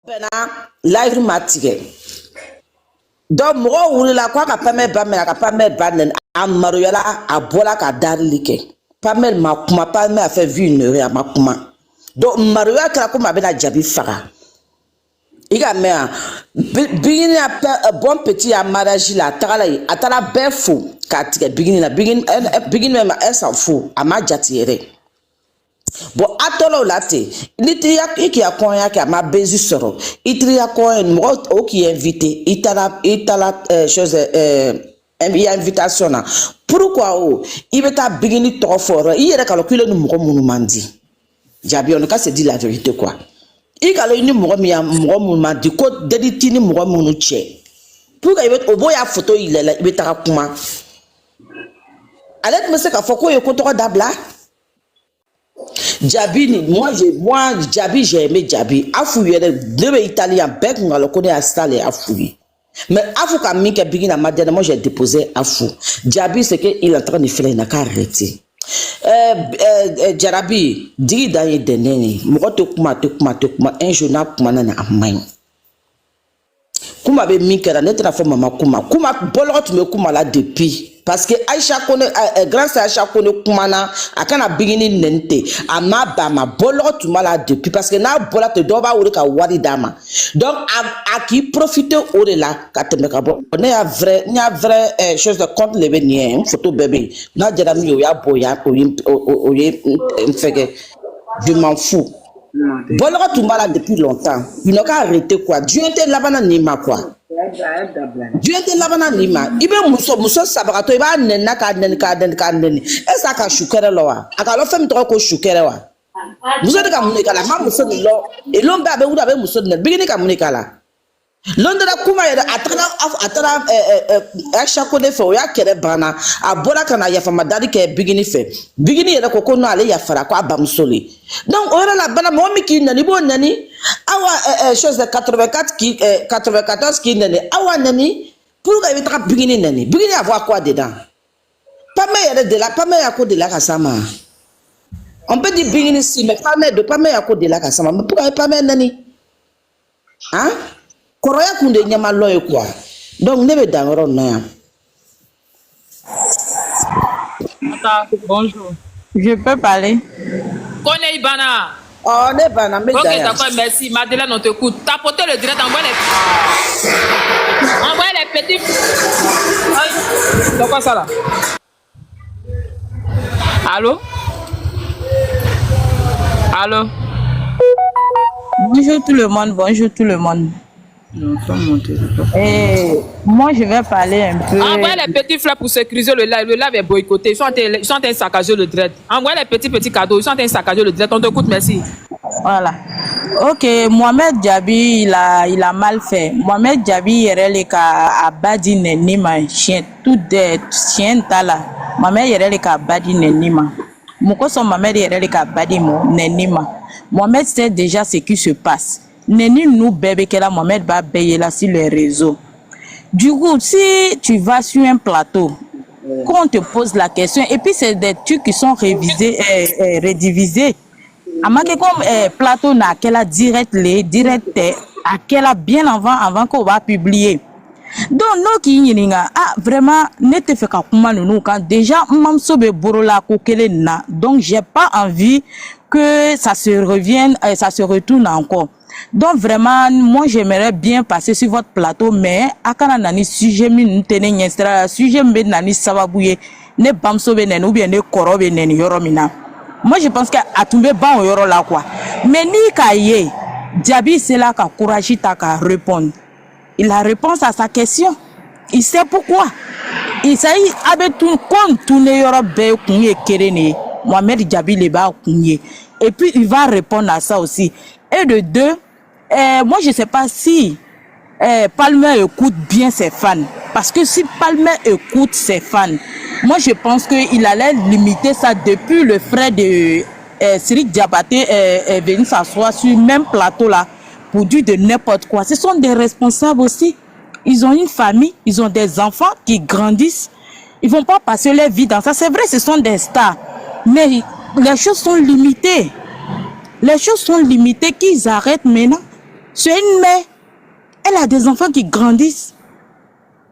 Bena live matige. Donc moi ou la quoi ka pame ba me ka pame ba nen amaru yala abola ka darlike. Pamel ma kuma pame a fait vu une heure ma kuma. Donc maruya kala kuma bena jabi fara. Iga me bigini a bon petit à mariage la takala atala befo ka tige bigini même elle s'en fout a ma jatiere. Bon atolo late litria qui a konya qui a ma bezu soro itria konya mo o qui invité itala chose invitation na pourquoi o il veut ta bigini trop fort il est calculé nous mo mandi jabi on ka se dit la vérité quoi il calcule ni mo mi mandi ko dediti ni mo mu che pour que il veut oboya photo il est là il veut ta kuma allez me se ka foko yo ko to dabla. Jabi, moi Jabi, j'ai aimé Jabi. Afouye, deux Italiens, bec, on le connaît à Stale, Afouye. Mais Afou, quand Mika Bigina m'a dit, moi j'ai déposé Afou. Jabi, c'est qu'il est en train de faire, il n'a qu'à arrêter. Jarabi, dis d'ailleurs des neni, moi te kuma, un journal kuma na amain. Kuma be Mika, n'est pas fait maman kuma. Kuma, bolot tu me kuma là depuis. Parce que Aïcha connaît, grâce à Aïcha connaît Koumana, à quand a bigini nente, à ma bama, bolo tu m'as depuis, parce que na bola te doba ou le ka wari dama. Donc, à qui profite au de là, quand te mekabo, on est à vrai, chose de compte levé ni photo bébé. Na djadami ou ya boya, ou m'feke, je m'en fous. Bolo tu m'as depuis longtemps. Il n'a qu'à arrêter quoi. Dieu était là-bas nima quoi. Dieu était là-bas nima. Il veut muso sabarato, il va nena ka neni. Et ça ka shukere loa. Akalo femme trop ko shukere wa. Muso de ka munika la, ma muso de lo. Et l'homme abe ou abe muso de ne. Bigini ka munika la. L'homme de la kuma yere atara Aisha ko ne fe o ya kere bana. Abola kana ya fama dadi ke bigini fe. Bigini yere ko no ale ya fara ko abamsoli. Donc on la bana mo mi ki nani bo nani. Awa chose de 94 qui nani. Awa nani. Pourquoi il va bigini nani? Bigini avoir quoi dedans? Pas meilleur de la, pas meilleur à de la kasama. On peut dire bigini si, mais pas meilleur à de la kasama. Mais pourquoi pas meilleur nani? Hein? Koroya kunde nyama loye quoi. Donc ne me dangoro na. Bonjour. Je peux parler. Connais Ibana. Oh, ne bana, mais ok, d'accord, merci. Madeleine, on t'écoute. Tapotez le direct, envoie les petits. C'est quoi ça là? Allô? Allô? Bonjour tout le monde, bonjour tout le monde. Et moi, je vais parler un peu. Envoyez les petits fleurs pour sécuriser le live. Le live est boycotté. Ils sont en train de saccager le direct. Envoyez les petits cadeaux. Ils sont en train de saccager le direct. On t'écoute, merci. Voilà. Ok, Mohamed Jabi, il a mal fait. Mohamed Jabi, il est à Badi Nenima, chien, tout des chiens tala. Mohamed, il est à Badi Nenima. Moko son Mohamed, il est à Badi Nenima. Mohamed sait déjà ce qui se passe. Neni nous bébé que la Mohamed va payer là sur les réseaux. Du coup, si tu vas sur un plateau, quand on te pose la question, et puis c'est des trucs qui sont révisés, redivisés. À ma comme plateau n'a qu'elle a direct à qu'elle a bien avant qu'on va publier. Donc nous qui y vraiment ne te fait qu'à nous quand déjà mamso be borola kokele na. Donc j'ai pas envie que ça se revienne, ça se retourne encore. Donc vraiment, moi j'aimerais bien passer sur votre plateau, mais à quand nani sujet mi n'tene nyestra sujet mbe nani sababouye ne bamso be nenu bien ne koro be nenu yoromina. Moi je pense que à tomber ban yoro là quoi. Mais ni kaye, Jabi c'est là qu'a courage ta ka répondre. Il a réponse à sa question. Il sait pourquoi. Il sait avec tout compte tourner yoro be kunye kerene. Mohamed Jabi le ba kunye. Et puis il va répondre à ça aussi. Et de deux, moi je ne sais pas si Palmer écoute bien ses fans. Parce que si Palmer écoute ses fans, moi je pense qu'il allait limiter ça depuis le frère de Sirik Diabaté est venu s'asseoir sur le même plateau là pour dire de n'importe quoi. Ce sont des responsables aussi. Ils ont une famille, ils ont des enfants qui grandissent. Ils ne vont pas passer leur vie dans ça. C'est vrai, ce sont des stars. Mais les choses sont limitées. Les choses sont limitées qu'ils arrêtent maintenant. C'est une mère. Elle a des enfants qui grandissent.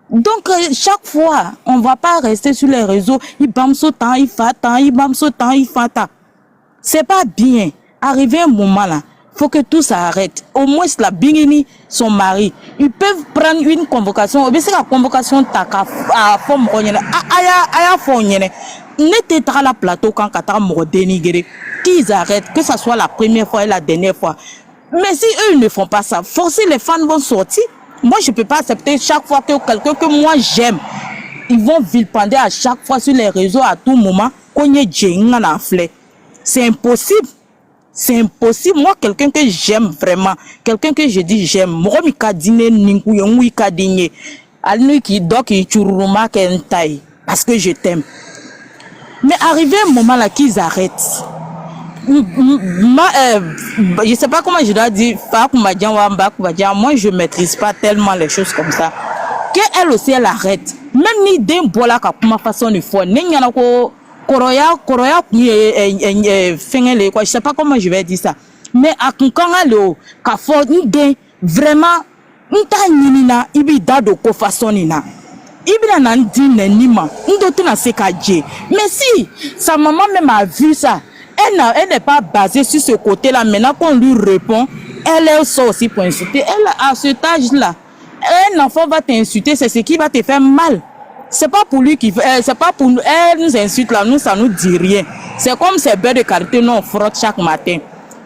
Donc, chaque fois, on ne va pas rester sur les réseaux. Il bam sautant, il fait tant, il bam sautant, il fait tant. C'est pas bien. Arrivé un moment là, faut que tout s'arrête. Au moins, la Bingini, son mari, ils peuvent prendre une convocation. Mais c'est la convocation taka à forme aya fonyene. N'était pas la plateau quand kata mo dénigrer. Qu'ils arrêtent, que ça soit la première fois et la dernière fois. Mais si eux ne font pas ça, forcément les fans vont sortir. Moi, je peux pas accepter chaque fois que quelqu'un que moi j'aime, ils vont vilipender à chaque fois sur les réseaux à tout moment qu'on y ait. C'est impossible. C'est impossible. Moi, quelqu'un que j'aime vraiment, quelqu'un que je dis j'aime, moi, mi kadine ninku yongu kadine, alnu qui doit qui churuma kentai, parce que je t'aime. Mais arrivé un moment là qu'ils arrêtent. Je sais pas comment je dois dire, moi je maîtrise pas tellement les choses comme ça. Qu'elle aussi elle arrête. Même ni d'un bola comme façon de fois, n'y en a ko koroya fengele quoi, je sais pas comment je vais dire ça. Mais à quand le ka fo ni vraiment nta nyina ibi dado ko façon nina. Ibina nandi nenima, ndoto na sekaje. Mais si sa maman même a vu ça, elle n'est pas basée sur ce côté-là. Maintenant qu'on lui répond, elle est ça aussi pour insulter. Elle, à cet âge-là, un enfant va t'insulter, c'est ce qui va te faire mal. C'est pas pour lui qui c'est pas pour nous. Elle nous insulte là, nous, ça nous dit rien. C'est comme ces beurres de karité, nous on frotte chaque matin.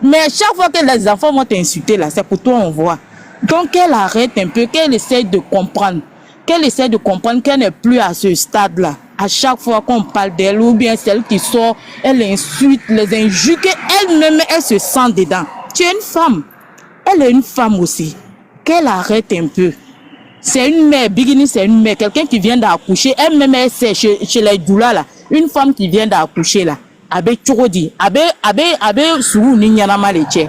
Mais chaque fois que les enfants vont t'insulter là, c'est pour toi on voit. Donc elle arrête un peu, qu'elle essaie de comprendre. Qu'elle essaie de comprendre qu'elle n'est plus à ce stade-là. À chaque fois qu'on parle d'elle, ou bien celle qui sort, elle insulte, les injure, qu'elle-même, elle se sent dedans. Tu es une femme. Elle est une femme aussi. Qu'elle arrête un peu. C'est une mère, Bigini, c'est une mère, quelqu'un qui vient d'accoucher, elle-même, elle sait, chez les doulas, là, une femme qui vient d'accoucher, là, avec Chorodi, avec Sourou Ninyana Leche.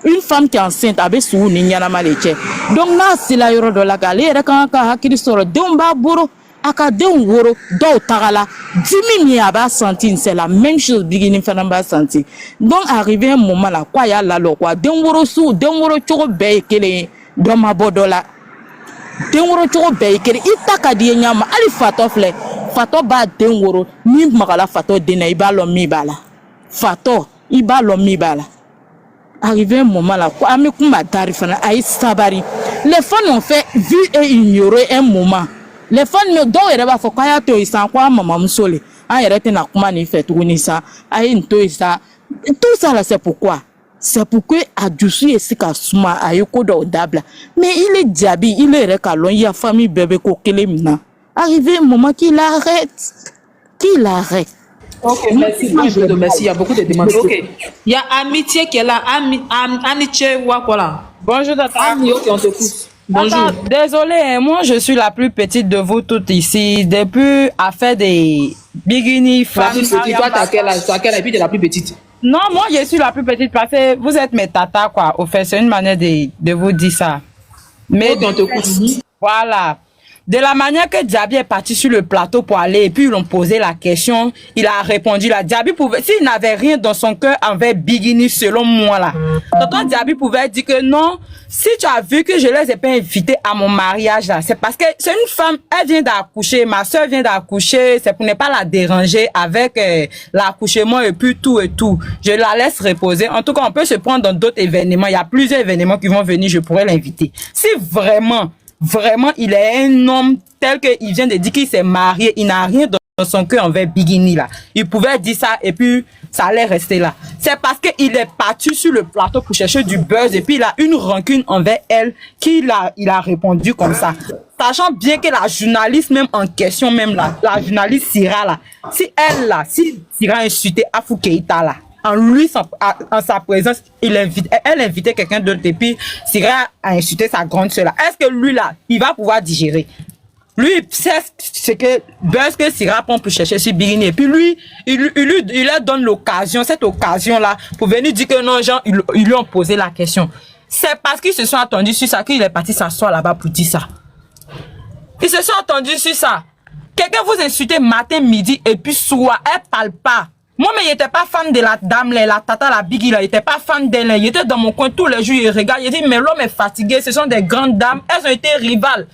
Une femme qui est enceinte, avec Sourou Ninyana Leche. Donc, là, c'est la yoro de la galère, quand on sort d'Omba Boro, Akaden Woro, do Tagala, 10 000 yaba senti, c'est la même chose, Bigini Fanamba senti. Donc, arrivé un moment là, quoi, y'a la quoi, d'un woro sous, d'un woro choro beye, kele, dans ma bodola. Den woro cogo bɛɛ kelen i ta ka di ye ɲama hali fatɔ filɛ fatɔ b'a den woro ni magala fatɔ den na i b'a lɔn min b'a la fatɔ i b'a lɔn min b'a la arrivé un moment là ko an bɛ kuma dari fana a ye sabari les fans ont fait vu et ignoré un moment les fans dɔw yɛrɛ b'a fɔ k'a y'a to yen sisan ko an mamamuso le an yɛrɛ tɛna kuma nin fɛ tuguni sa a ye nin to yen sa tout ça là c'est pourquoi. C'est pourquoi Adjousi est si kasuma a yoko do dabla. Mais il est diabi, il est recalon, il y a famille bébé kokelemina. Arrivé un moment qu'il arrête. Qu'il arrête. Ok, merci. Merci. Il y a beaucoup de demandes. Ok. Il y a Amitié qui est là. Amitié Wakola. Bonjour, Tata. Ami, ok, on te pousse. Bonjour. Désolée, moi je suis la plus petite de vous toutes ici. Depuis à faire des bikini femmes. Toi, t'as quel âge? Et puis t'es la plus petite. Non, moi je suis la plus petite parce que vous êtes mes tatas quoi. Au fait, c'est une manière de vous dire ça. Mais on te pousse. Voilà. De la manière que Diaby est parti sur le plateau pour aller et puis ils l'ont posé la question, il a répondu là. Diaby pouvait, s'il n'avait rien dans son cœur envers Bigini selon moi là. Tonton Diaby pouvait dire que non, si tu as vu que je les ai pas invités à mon mariage là, c'est parce que c'est une femme, elle vient d'accoucher, ma soeur vient d'accoucher, c'est pour ne pas la déranger avec l'accouchement et puis tout et tout. Je la laisse reposer. En tout cas, on peut se prendre dans d'autres événements. Il y a plusieurs événements qui vont venir, je pourrais l'inviter. Si vraiment il est un homme tel qu'il vient de dire qu'il s'est marié, il n'a rien dans son cœur envers Bigini là. Il pouvait dire ça et puis ça allait rester là. C'est parce qu'il est parti sur le plateau pour chercher du buzz et puis il a une rancune envers elle qu'il a répondu comme ça. Sachant bien que la journaliste même en question même là, la journaliste Sira là, si Sira insultait Afou Keïta là, en lui, en sa présence, elle invitait quelqu'un d'autre et puis Sira a insulté sa grande sœur là. Est-ce que lui là, il va pouvoir digérer? Lui, c'est que buzz que Sira prend pour chercher sur Bigini et puis lui, il leur donne l'occasion, cette occasion là, pour venir dire que non, gens, ils lui ont posé la question. C'est parce qu'ils se sont attendus sur ça qu'il est parti s'asseoir là-bas pour dire ça. Ils se sont attendus sur ça. Quelqu'un vous insulte matin, midi et puis soir, elle parle pas. Moi, mais il n'était pas fan de la dame, là, la tata, la biggie, là. Il n'était pas fan d'elle. Il était dans mon coin tous les jours. Il regarde. Il dit, mais l'homme est fatigué. Ce sont des grandes dames. Elles ont été rivales.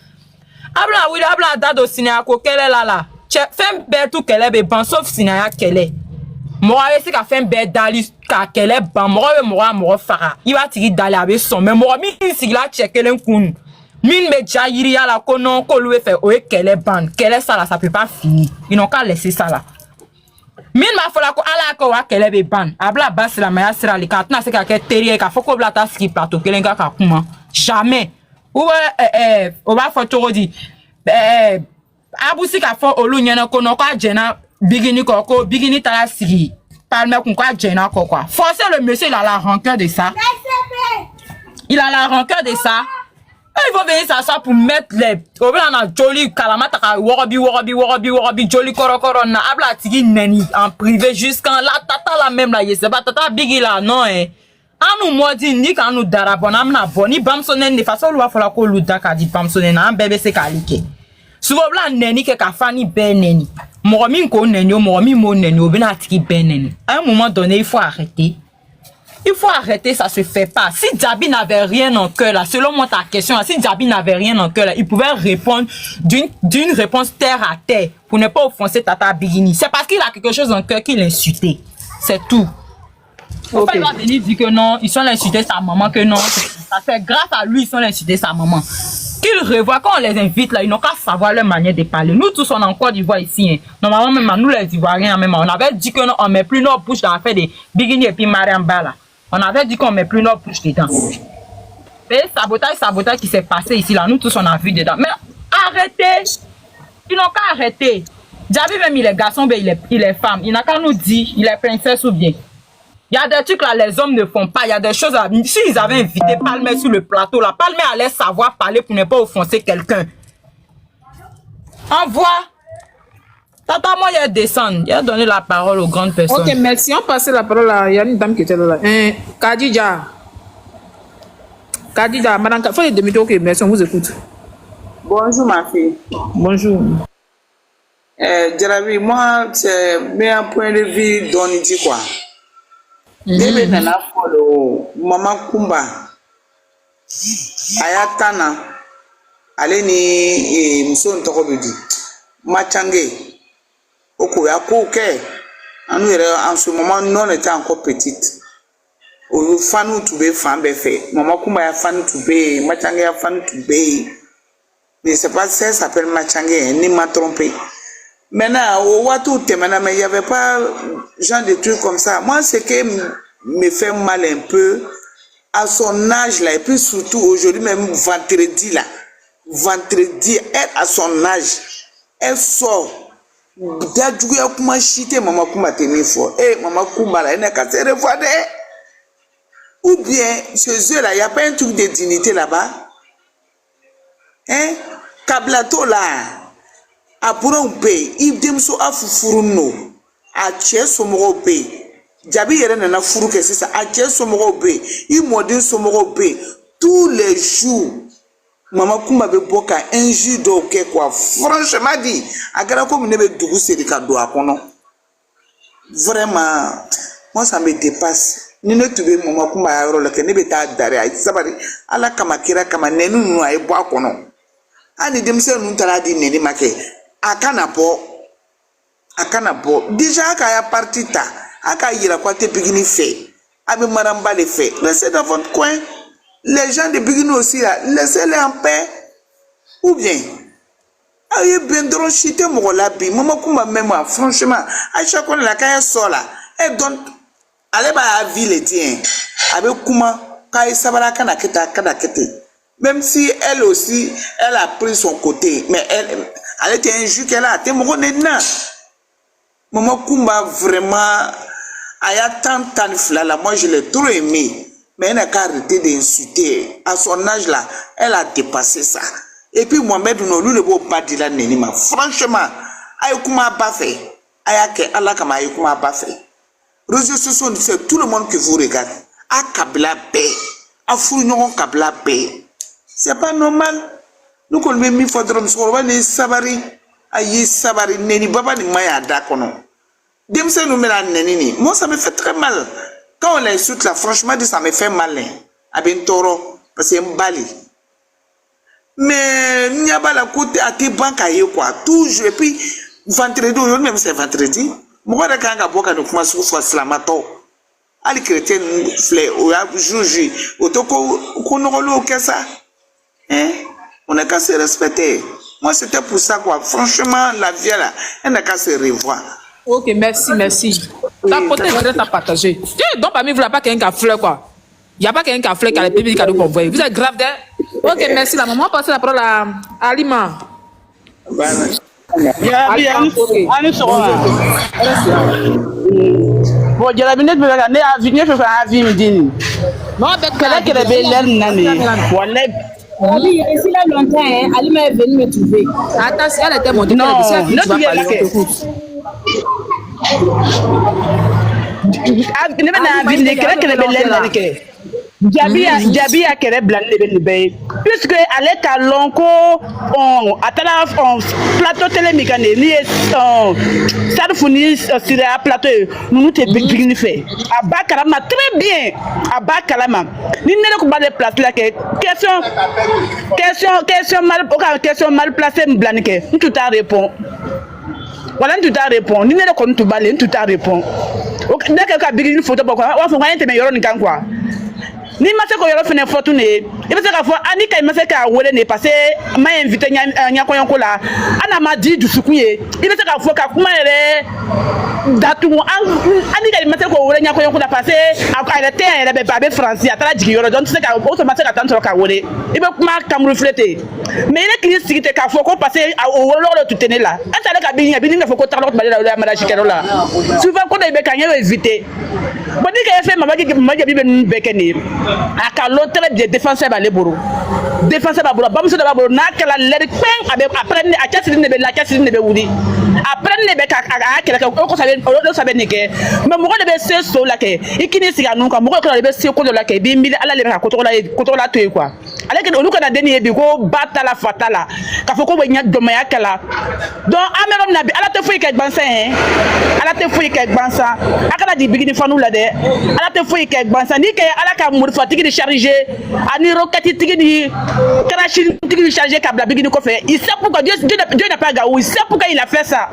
Abla, oui, abla, dado, sinéa, quelle est là. Fais un bel tout qu'elle est, bon, sauf sinéa, qu'elle est. Moi, c'est qu'à faire un bel dali, qu'elle est, bon, moi, fara. Il va tirer d'aller avec son. Mais moi, il là, checker un coup. Mine me déjà yiri à la konon, qu'on lui fait, ouais, qu'elle est bonne. Qu'elle est ça là, ça peut pas finir. Ils n'ont qu'à laisser ça là. Min ma fola ko ala ko wa kele be ban abla bas la maya sira li katna se ka ke terie ka foko bla ta ski plateau kelenga ka kuma jamais ou o ba fo toro di abusi ka fo olu nyana ko no ka jena bigini ko bigini ta sigi palme kun ka jena ko quoi forcer le monsieur il a la rancœur de ça il a la rancœur de ça. Il faut venir s'asseoir pour mettre les joli kalamata worobi joli korokoro na abla tigi neni en privé jusqu'en la tata la même là c'est pas tata bigi là non hein anu modi ni kan nous darabona amna boni bamsonen de façon loi fola ko luda ka di bamsonen na bébé c'est kalike souvent bla neni ke ka fani ben neni mo mi ko neni mo mi mo neni obina tigi ben neni à un moment donné il faut arrêter. Il faut arrêter, ça se fait pas. Si Djabi n'avait rien en cœur là, selon moi ta question, si Djabi n'avait rien en cœur là, il pouvait répondre d'une réponse terre à terre pour ne pas offenser Tata Bigini. C'est parce qu'il a quelque chose en cœur qu'il l'insultait. C'est tout. Faut pas venir dire que non, ils sont insultés sa maman, que non. Ça fait grâce à lui, ils sont insultés sa maman. Qu'ils revoient quand on les invite là, ils n'ont qu'à savoir leur manière de parler. Nous tous on a encore d'Ivoire ici. Hein. Normalement même nous les Ivoiriens même on avait dit que non, on met plus nos bouches dans l'affaire de Bigini et puis Mariamba là. On avait dit qu'on met plus nos bouches dedans. Et sabotage qui s'est passé ici là, nous tous on a vu dedans. Mais arrêtez, ils n'ont qu'à arrêter. Djabi même il est garçon, mais il est femme. Il n'a qu'à nous dire, il est princesse ou bien. Il y a des trucs là, les hommes ne font pas. Il y a des choses à... Si ils avaient invité Palmer sur le plateau là, Palmer allait savoir parler pour ne pas offenser quelqu'un. Envoie. Tata, moi, il descend. Il a donné la parole aux grandes personnes. Ok, merci. On passe la parole à... Il y a une dame qui était là. Kadija, madame, il faut les demi-tours. Ok, merci, on vous écoute. Bonjour ma fille. Bonjour. Djarabi, moi, c'est un point de vue d'Oniti quoi. Début de la follow, Maman Kumba, Ayatana, Aleni, Mson Torobidi, Machange. Oko ya koke anu en ce moment non était encore petite o fanu tube fan be fait maman kuma ya fanu tube Machange ya fanu tube mais c'est pas ça s'appelle Machange ni m'a trompé maintenant au watu temana mais il y avait pas genre de trucs comme ça. Moi ce qui me fait mal un peu à son âge là et puis surtout aujourd'hui même vendredi elle à son âge elle sort Dadjoué a kuma chité maman kuma tenir fort. Eh maman kuma là, elle n'a qu'à se revoir. Ou bien chez eux là, il n'y a pas un truc de dignité là-bas. Hein? Kablato là, à Bourompe, il demso a fufuruno, à Tchè Somorope. Djabi yere nana furu que c'est ça, à Tchè Somorope, il modèle Somorope tous les jours. Maman Kumba be boka un jour d'ok quoi. Franchement dit, agara comme ne be dougou c'est de cadeau à kono. Vraiment, moi ça me dépasse. Ni ne tube Maman Kumba ya rôle que ne be ta dare ay sabari ala kamakira kama nenu nu ay bo akono. Ani demse nu tara di neni make. Akana bo. Déjà aka ya parti ta, aka yira kwa te bigini fait. Abi maramba le fait. Restez dans votre coin. Les gens de Bigino aussi là, laissez-les en paix. Ou bien, aïe bendron chité mon labi, maman kuma même moi, franchement, à chaque fois la caille sort là, elle donne, allez bah à ville et tiens, avec kuma, caille sabara kanaketa. Même si elle aussi, elle a pris son côté, mais elle était injuste qu'elle a, t'es mon nena. Maman Kumba vraiment, aïe tant là, moi je l'ai trop aimé. Mais elle n'a qu'à arrêter d'insulter. À son âge là, elle a dépassé ça. Et puis Mohamed nous ne pouvons pas dire la nenima. Franchement, aïkouma pas fait. Aïake Allah kama aïkouma pas fait. Réseaux sociaux, c'est tout le monde qui vous regarde. A Kabila paix. A Fourignon Kabila paix. C'est pas normal. Nous qu'on met mi faudra nous voir les sabari. Aïe sabari neni baba ni maya dakono. Demse nous met la nenini. Moi, ça me fait très mal. Quand on l'insulte là, franchement, ça me fait mal. À Bentoro, parce que c'est un bali. Mais il n'y a pas la côté à tes banques à quoi. Toujours. Et puis, vendredi, même c'est vendredi. Moi, quand on a beaucoup de commencer sur Slamato. Ali chrétien flé ou a juge. Otoko, qu'on aura l'eau que ça. Hein? On n'a qu'à se respecter. Moi, c'était pour ça, quoi. Franchement, la vie, là, elle n'a qu'à se revoir. Ok, merci. Ta côté direct à partager. Donc, parmi vous, il n'y a pas quelqu'un qui a fleur, quoi. Il n'y a pas quelqu'un qui a fleur qui a les bébés cadeaux qu'on voit. Vous êtes grave d'air. Ok, merci. La maman passe la parole à Alima. Bon, jarabinet be ga ne avenir fe fa avi midini. Non, avec Kala kala be len nani. Wala. Oui, ici là longtemps, hein, Alima est venue me trouver. Attends, si elle était montée, Non, tu vas non, parler, on t'écoute. Ne be na avi ne kala kala be len nani ke. Jabi a kere blan le be. Puisque ale ka lonko on atala on plateau télémique ni ça fournit sur un plateau nous te bigni fait. Aba kalama très bien. Aba kalama. Ni ne ko ba de place là que question mal placée blanque. Tout a répond. Voilà tout a répond. Ni ne ko tout balé tout a répond. OK, dès que ka bigni photo quoi, on faut rien te meilleur ni kan quoi. Ni ma se ko yoro fene fortune e be se ka fo ani kai ma se ka wele ne parce ma invité nya ko la ana ma di du sukuye e be se ka fo ka kuma ere datu ani kai ma se ko wele nya ko la parce a te ere be ba be français atala jigi yoro donc se ka o to ma se ka tan ka wele e be kuma kamru flete mais ile kini sigite ka fo ko parce o wolo lo tutene la ata le ka bi nga fo ko talo ba la ma la jikero la souvent ko de be ka nya invité bon ni ka fait ma bi be bekeni aka l'autre de défenseur ba leboro défenseur ba bolo bamso da ba bolo na kala leri pen abe après a chasiri ne be la chasiri ne be wudi après ne be ka kala ko sabe ne ke mais mo ko de be se so la ke ikini siga nun ka mo ko de be se ko de la ke bi mbi ala le ka ko to la to quoi ale ke olu kana deni bi ko batala fatala ka fo ko be nya doma ya kala donc amerom na bi ala te fo ke gbansa hein ala te fo ke gbansa akala di bigini fanu la de ala te fo ke gbansa ni ke ala ka fatigué de charger ani roquette tigi ni crashing tigi de charger câble bigini ko fait il sait pourquoi Dieu n'a pas gaou il sait pourquoi il a fait ça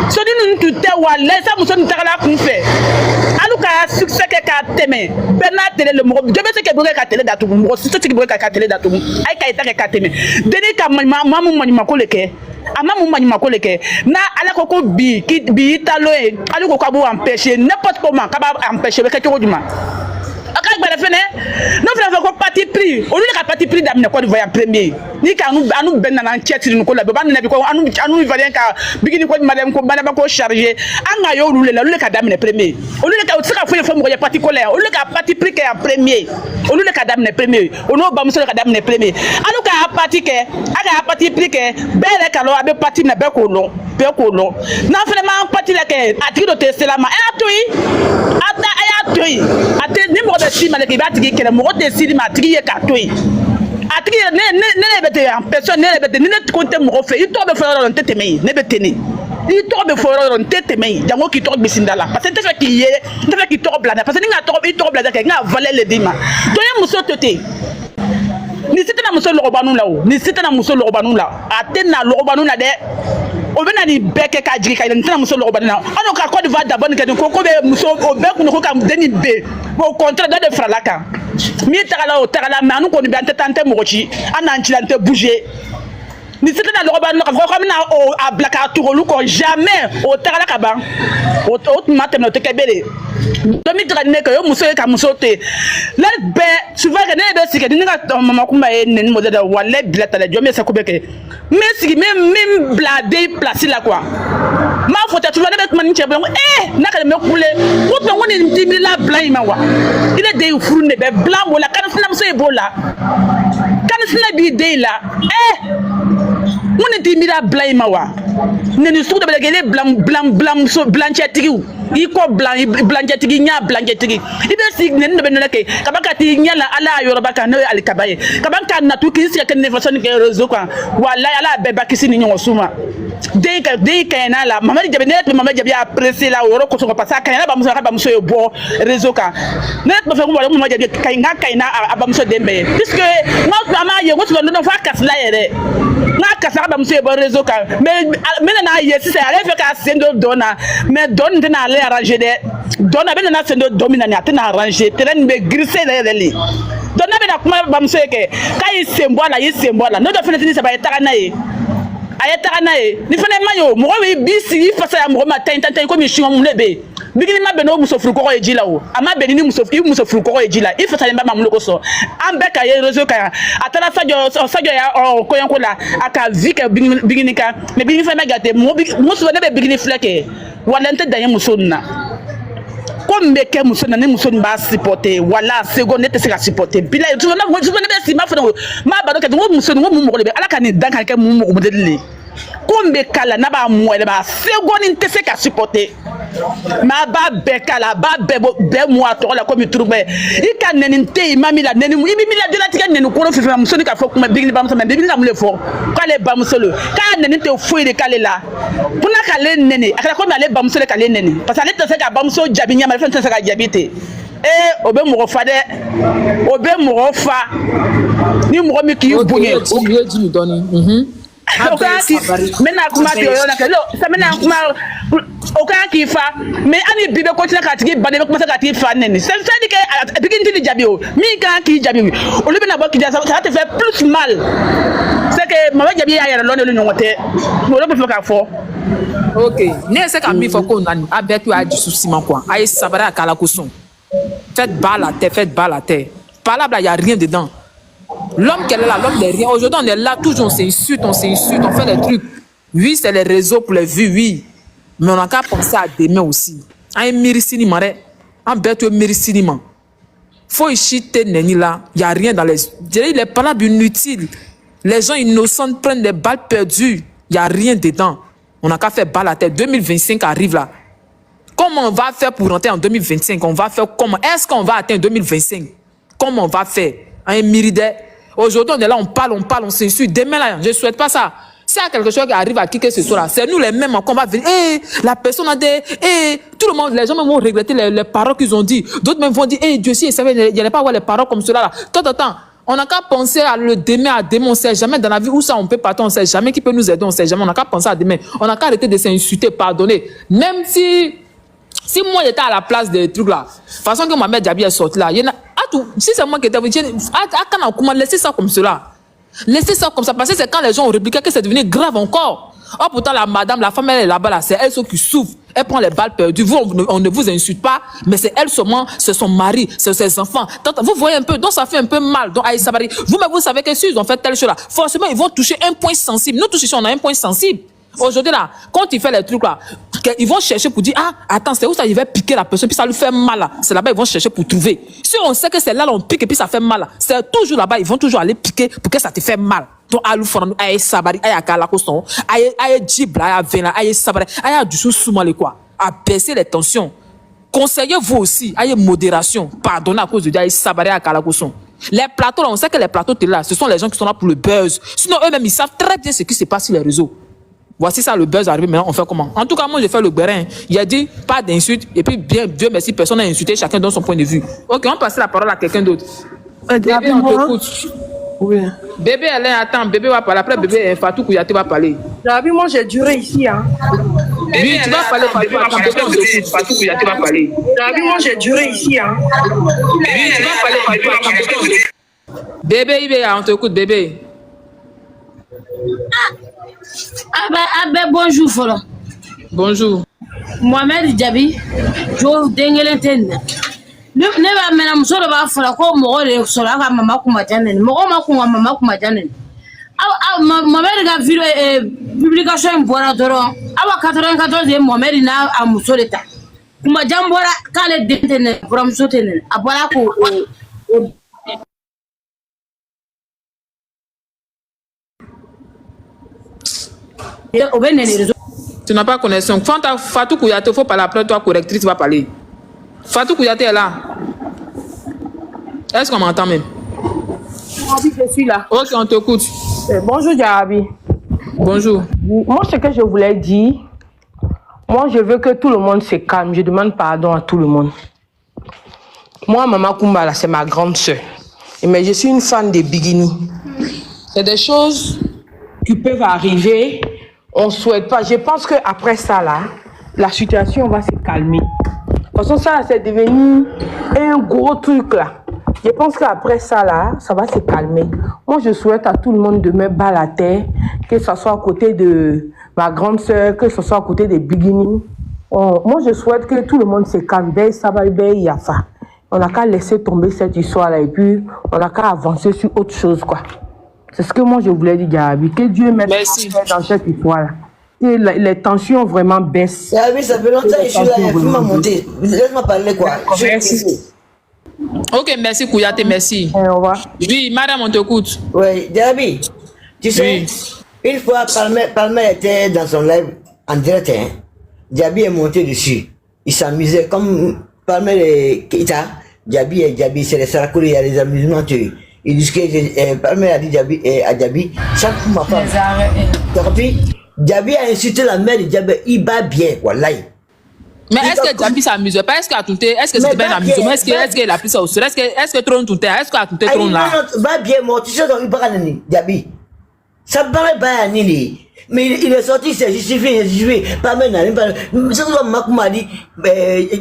so di nous tout est wala ça muso ntagala kun fait aluka succès ke ka teme bena tele le mo je be se ke boga ka tele datu mo so tigi boga ka tele datu ay ka ita ke ka teme deni ka mamu manyima ko leke amamu manyima ko leke na ala ko bi talo e aluko ko bu empêcher n'importe comment ka ba empêcher be ke ko duma aka gbere fene no fene ko parti pris o ni ka parti pris d'amne ko voyage premier ni ka anu ben na chetiri ko la ba na bi ko anu valien ka bigini ko madame ko bana ba ko charger anga yo lule la lule ka d'amne premier o ni ka o tsika fo fo mo ko parti colère o ni ka parti pris ke en premier o ni ka d'amne premier o no ba muso ka d'amne premier anu ka parti ke aga parti pris ke bele ka lo abe parti na be ko lo na fene ma parti la ke atiki do te selama e atoi ata ayatoi ate ni mo de si malaki ba tigi kele mo de si ma tigi ye ka toi atigi ne bete en personne ne bete ne compte mo fe ito be foro on tete mei ne bete ni ito be foro on tete mei jango ki to bisindala parce que te fe ki ye te fe ki to blada parce que ni nga to blada ke nga valer le dima to ye muso tete ni site na muso lobanu la o ni site na muso lobanu la atena lobanu na de o bena ni beke ka jigi ka ni tena muso lobanu na ono ka Côte d'Ivoire d'abord ke ko be muso o be ko ka deni be au contraire de fralaka mi tagala mais anu ko ni bi antante mochi ananchi lante bouger ni site na lobanu ka ko na o ablaka turolu ko jamais o tagala ka ba o matem no te kebele domi trane ko yo muso ka muso te la be souvent que ne be sike ni ka mama kuma e ne mo da wala bilata la jo me sa ko beke mais siki même bladé placé là quoi ma faut tu vas avec mani chebe na ka me kule ko to woni ndimi la blanc ma wa ile de furu ne be blanc wala kan sina muso e bola kan sina bi de la woni ndimi la blanc ma wa ne ni su de be blanc so blanchetigi iko blanchetigi nya blanchetigi ibe sig ne be ne ke kabaka ti nya la ala yoruba kan ne ali kabaye kabaka na tu ki si ke ne façon ke réseau quoi wala ala be bakisi ni nyo suma dès kayana la maman Diaby net maman Diaby a pressé là au ko so parce que kayana ba muso e bo réseau ka net ba fe ko maman Diaby kayina ba muso dembe puisque maman ye ko so no fa kasla yere na kasa ba muso e bo réseau ka mais na ye si c'est aller fait ka sendo dona mais don na aller arranger de dona ben na sendo domina ni atena arranger terrain be grisser là li dona be na kuma ba muso e ke kai sembola no do fenêtre ni sa ba etaka na ye ayetaka na ye ni fana mayo mo we bisi fasa ya mo ma tan ko mi shi mo lebe bigini ma be no muso furu ko ejila o ama be ni muso furu ko ejila if fasa mba mamulo ko so ambe ka ye rezo ka atala sajo ya ko yanko la aka vika bigini ka me bigini fana gate mo so ne be bigini fleke wala nte danye muso na comme ke muso na ni muso ba supporter wala seconde te se ka supporter bila tu na mo be si ma fana ma ba do ke mo muso mo mo lebe ala ka ni dan kan ke mo mo de comme kala na ba mo ele ba seconde te se ka supporter ma ba be kala ba be mo ato la comme trouve i ka neni te mami la neni mi la de la tika neni ko fi muso ni ka fo kuma bigini ba muso me bigini na mo le fo ka le ba muso le ka neni te fo ile kale la puna ka le neni akala ko ma le ba muso le ka le neni parce que ale te se ka ba muso jabi nya ma fe te se ka jabi te obe mo fa de obe mo fa ni mo mi ki bunye o di mi doni maintenant kuma ti yo na ke lo ça maintenant kuma aucun qui fa mais ani bibe continue ka tigi bade ko ka ti fa neni ça dit que bigin ti jabi o mi kan ki jabi o le na ba ki ça te fait plus mal c'est que maman jabi ya ya lo ne lo ngote mo le fa ka fo ok ne se ka mi fo ko nani avec tu a du souci man quoi ay sabara kala ko son faites bas la terre par là il y a rien dedans. L'homme qu'elle est là, l'homme n'est rien. Aujourd'hui, on est là, toujours on s'insulte, on fait des trucs. Oui, c'est les réseaux pour les vues, oui. Mais on a qu'à penser à demain aussi. Un mériciniment, un bête mériciniment. Faut y chiter, Neni là. Il n'y a rien dans les. Les paroles inutiles. Les gens innocents prennent des balles perdues. Il n'y a rien dedans. On a qu'à faire balle à tête. 2025 arrive là. Comment on va faire pour rentrer en 2025? On va faire comment? Est-ce qu'on va atteindre 2025? Comment on va faire? Un méride. Aujourd'hui, on est là, on parle, on s'insulte. Demain, là, je ne souhaite pas ça. S'il y a quelque chose qui arrive à qui que ce soit là, c'est nous les mêmes qu'on va venir. La personne a des. Tout le monde, les gens vont regretter les paroles qu'ils ont dit. D'autres même vont dire, Dieu si, il n'y a pas avoir les paroles comme cela là. Tant. On n'a qu'à penser à le demain, on ne sait jamais dans la vie où ça on peut partir, on ne sait jamais qui peut nous aider, on ne sait jamais. On n'a qu'à penser à demain. On n'a qu'à arrêter de s'insulter, pardonner. Même si moi j'étais à la place des trucs là, de toute façon que ma mère Diaby est sortie là, il y en a. Si c'est moi qui étais, laissez ça comme cela. Laissez ça comme ça, parce que c'est quand les gens ont répliqué que c'est devenu grave encore. Oh, pourtant, la madame, la femme, elle est là-bas, là, c'est elle qui souffre. Elle prend les balles perdues. Vous, on ne vous insulte pas, mais c'est elle seulement, c'est son mari, c'est ses enfants. Vous voyez un peu, donc ça fait un peu mal. Donc, vous-même, vous savez que si ils ont fait telle chose là, forcément, ils vont toucher un point sensible. Nous, tous ici, on a un point sensible. Aujourd'hui, là, quand il fait les trucs là, ils vont chercher pour dire, attends, c'est où ça, il va piquer la personne, puis ça lui fait mal là. C'est là-bas, ils vont chercher pour trouver. Si on sait que c'est là, on pique et puis ça fait mal là, c'est toujours là-bas, ils vont toujours aller piquer pour que ça te fait mal. Donc, à l'oufran, aïe sabari, aïe akalakoson, aïe djibla, aïe vena, aïe sabari, aïe du sous-soumale quoi. À baisser les tensions. Conseillez-vous aussi, aïe modération, pardonnez à cause de aïe sabari, akalakoson. Les plateaux là, on sait que les plateaux télé là, ce sont les gens qui sont là pour le buzz. Sinon, eux-mêmes, ils savent très bien ce qui se passe sur les réseaux. Voici ça, le buzz arrivé, maintenant on fait comment? En tout cas, moi, j'ai fait le bérin. Il a dit, pas d'insultes, et puis bien, Dieu merci, personne n'a insulté, chacun donne son point de vue. Ok, on passe la parole à quelqu'un d'autre. Bébé, on t'écoute. Oui. Bébé, Alain, attends, bébé va parler. Après, bébé, Fatou Kouyaté va parler. Diaby, moi, j'ai duré ici, hein. Oui, tu vas parler, Fatou Kouyaté va parler. Diaby, moi, j'ai duré ici, hein. Oui, tu vas parler, bébé, Ibéa, on t'écoute, bébé. Bonjour Folo. Bonjour. Mohamed Diaby, jo dengelen ten. Ne ba mena muso do ba fala ko mo le so la ka mama kuma janen. Mo ma kuma mama kuma janen. Mohamed ga video publication bora doro. Awa 94 Mohamed na a muso le ta. Kuma jambora kale dentene from so tenen. Abora ko tu n'as pas connexion. Fatou Kouyaté, il faut parler après toi, correctrice va parler. Fatou Kouyaté est là. Est-ce qu'on m'entend même? Diaby, je suis là. Ok, on t'écoute. Bonjour Diaby. Bonjour. Moi, ce que je voulais dire, moi, je veux que tout le monde se calme. Je demande pardon à tout le monde. Moi, Maman Kumbala, c'est ma grande sœur. Mais je suis une fan de Bigini. C'est des choses qui peuvent arriver. On ne souhaite pas. Je pense qu'après ça, là, la situation va se calmer. Parce que ça, c'est devenu un gros truc, là. Je pense qu'après ça, là, ça va se calmer. Moi, je souhaite à tout le monde de me battre la terre, que ce soit à côté de ma grande sœur, que ce soit à côté des Bigini. Moi, je souhaite que tout le monde se calme. Ça va bien, Yafa. On n'a qu'à laisser tomber cette histoire-là et puis on n'a qu'à avancer sur autre chose, quoi. C'est ce que moi, je voulais dire, Gabi. Que Dieu mette dans cette histoire-là. Et les tensions vraiment baissent. Gabi, ça fait longtemps que je suis là, il faut monter. Laisse-moi parler, quoi. Merci. Ok, merci Kouyaté, merci. Au revoir. Oui, madame, on t'écoute. Oui, Gabi, tu sais, une fois, Palmer était dans son live en direct, hein. Gabi est monté dessus. Il s'amusait comme Palmer et Keita. Gabi, c'est les Sarakouli, il y a les amusements. Il dit que Palmer a dit à Gabi, chaque fois ma femme. Tu as compris? Gabi a insulté la mère de Gabi, il bat bien, voilà. Mais est-ce que Gabi s'amuse pas? Est-ce que c'est bien amusement? Est-ce qu'il a pris ça au sérieux? Est-ce que Tron tout est-ce qu'il a tout Tron là? Va bien, moi, tu sais, dans le Baranani, Gabi. Ça paraît pas à Nini. Mais il est sorti, c'est justifié, pas même, c'est comme Makouma dit,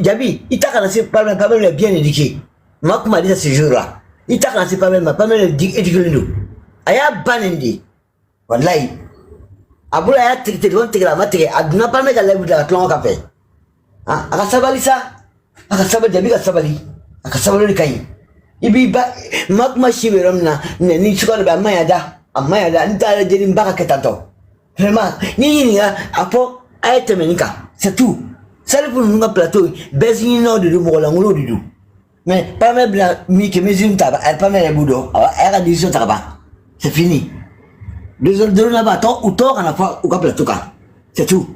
Gabi, il t'a commencé par même, pas même bien éduqué. Makouma dit ça ce jour-là. Il t'a commencé par même éduqué nous. Aya Banendi. Wallahi. Aboula ya téléphone, la matière, Aduna pas même la lèvre de la clan café. Ah, Akasabali ça. Akasabali, Gabi Akasabali. Akasabali le cahier. Ibi ba, Makouma Chiverom na, ni chukale ba Mayada, Mayada, n'ta le jeli mbaka ketato. Vraiment, ni apo ayete menika, c'est tout. Ça le pour nous plateau, bezini no de mola ngolo du. Mais pas même la mi que mesure taba, elle pas même les boudo, elle a dit taba. C'est fini. Deux heures de là-bas, ou tort, on a pas au plateau ka. C'est tout.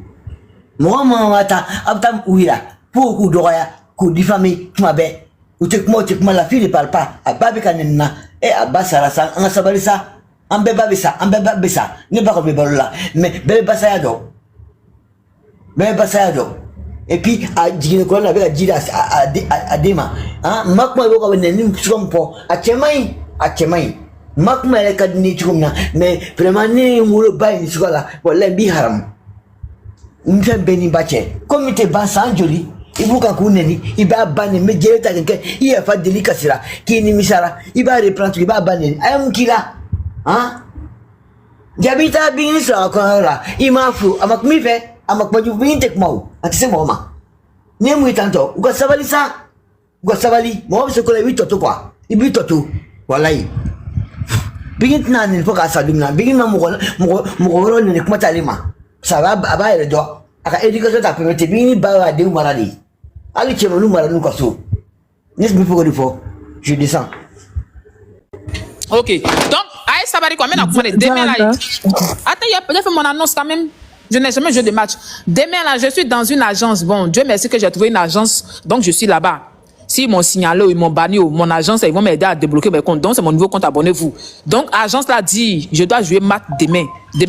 Moi, mata, abtam ouira, pour coup d'oreille, coup diffamé, tu m'as ou tu moi la fille ne parle pas, à Babikanina, et à Bassarasa, on a sabalé ça. Ambeba besa, ne pas comme là, mais belle basayado. Et puis, à Djinekon avec la Djida à Dema, hein, Makma Yoga Nenim Trompo, à Chemai, Makma et Kadini Trumna, mais vraiment, ni Mouro Bay, Nicola, pour l'Embi Haram. Une femme béni baché, comme il était bas sans joli. Il faut qu'on ait, il va banner, mais Dieu t'a quelqu'un, il a fait délicace là, qui est Nimisara, il va reprendre, il va banner, ayam kila. Hein? Gabi ta bingin sa ko la imafu amak mi fe amak maju bingin tek mau ati se mama ne mu tanto uga sabali mo se ko le wito to kwa ibi to tu wallahi bingin na ni foka sa dumna bingin na mo ro ni kuma talima sa ba ele do aka education ta permete bingin ba de maradi ali che manu maranu ko so nes bi fogo di fo je descends. Ok, donc, Aïe Sabari, quoi, maintenant, demain là. Attends, il a fait mon annonce quand même. Je n'ai jamais joué de match. Demain là, je suis dans une agence. Bon, Dieu merci que j'ai trouvé une agence, donc je suis là-bas. S'ils m'ont signalé ou ils m'ont banni ou mon agence, ils vont m'aider à débloquer mes comptes. Donc, c'est mon nouveau compte, abonnez-vous. Donc, agence là dit, je dois jouer match demain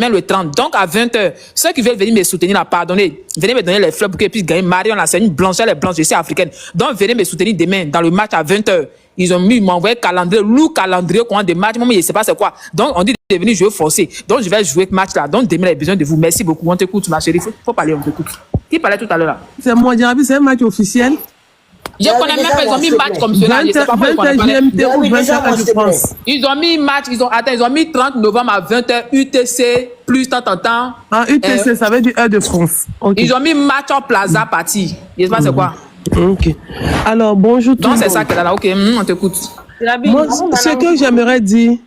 le 30. Donc, à 20h, ceux qui veulent venir me soutenir, là, pardonnez, venez me donner les fleurs pour qu'ils puissent gagner. Marion, là, c'est une blanche, elle est blanche, je suis africaine. Donc, venez me soutenir demain dans le match à 20h. Ils m'ont envoyé calendrier, lourd calendrier, courant des matchs. Moi, je ne sais pas c'est quoi. Donc, on dit de venir jouer forcé. Donc, je vais jouer ce match là. Donc, demain, j'ai besoin de vous. Merci beaucoup. On t'écoute, ma chérie. Faut parler, on t'écoute. Qui parlait tout à l'heure là? C'est moi, Djabi, c'est un match officiel. Je connais même pas, ils ont mis match comme cela. Je sais pas pourquoi GMT ou 20h de France. Ils ont mis match, ils ont mis 30 novembre à 20h UTC plus tant. Ah, UTC, ça veut dire heure de France. Okay. Ils ont mis match en plaza party. Je sais pas c'est quoi. Ok. Alors, bonjour tout le monde. Donc c'est ça que là, ok, on t'écoute. Moi, ce que j'aimerais dire.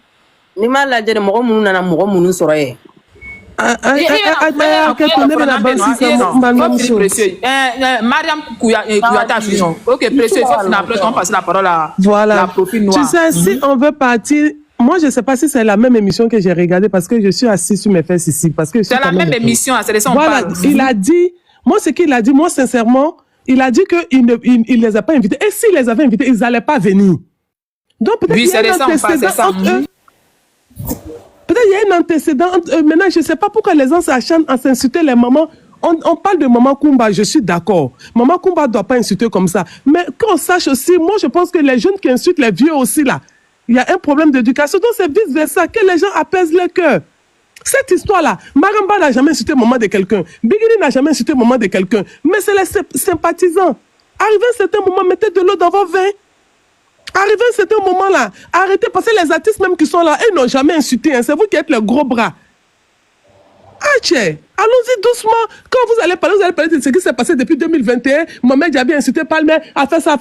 Mariam Kouyata, ok, précieux, il faut finir après qu'on passe la parole à la profil noire. Tu sais, si on veut partir, moi je ne sais pas si c'est la même émission que j'ai regardée parce que je suis assis sur mes fesses ici. C'est la même émission, c'est de ça on parle. Il a dit, moi ce qu'il a dit, moi sincèrement, il a dit qu'il ne les a pas invités. Et s'il les avait invités, ils n'allaient pas venir. Donc peut-être oui, c'est de ça on parle, c'est ça. Peut-être il y a un antécédent. Maintenant, je ne sais pas pourquoi les gens s'acharnent à s'insulter les mamans. On parle de Maman Kumba, je suis d'accord. Maman Kumba ne doit pas insulter comme ça. Mais qu'on sache aussi, moi je pense que les jeunes qui insultent les vieux aussi là, il y a un problème d'éducation. Donc c'est vice-versa, que les gens apaisent le cœur. Cette histoire-là, Maramba n'a jamais insulté maman de quelqu'un. Bigini n'a jamais insulté maman de quelqu'un. Mais c'est les sympathisants. Arrivé à un certain moment, mettez de l'eau dans vos vins. Arrivé à un certain moment là, arrêtez, parce que les artistes même qui sont là, ils n'ont jamais insulté. Hein. C'est vous qui êtes le gros bras. Ah, tiens, allons-y doucement. Quand vous allez parler de ce qui s'est passé depuis 2021. Mohamed Diaby a insulté Palmer, a fait ça.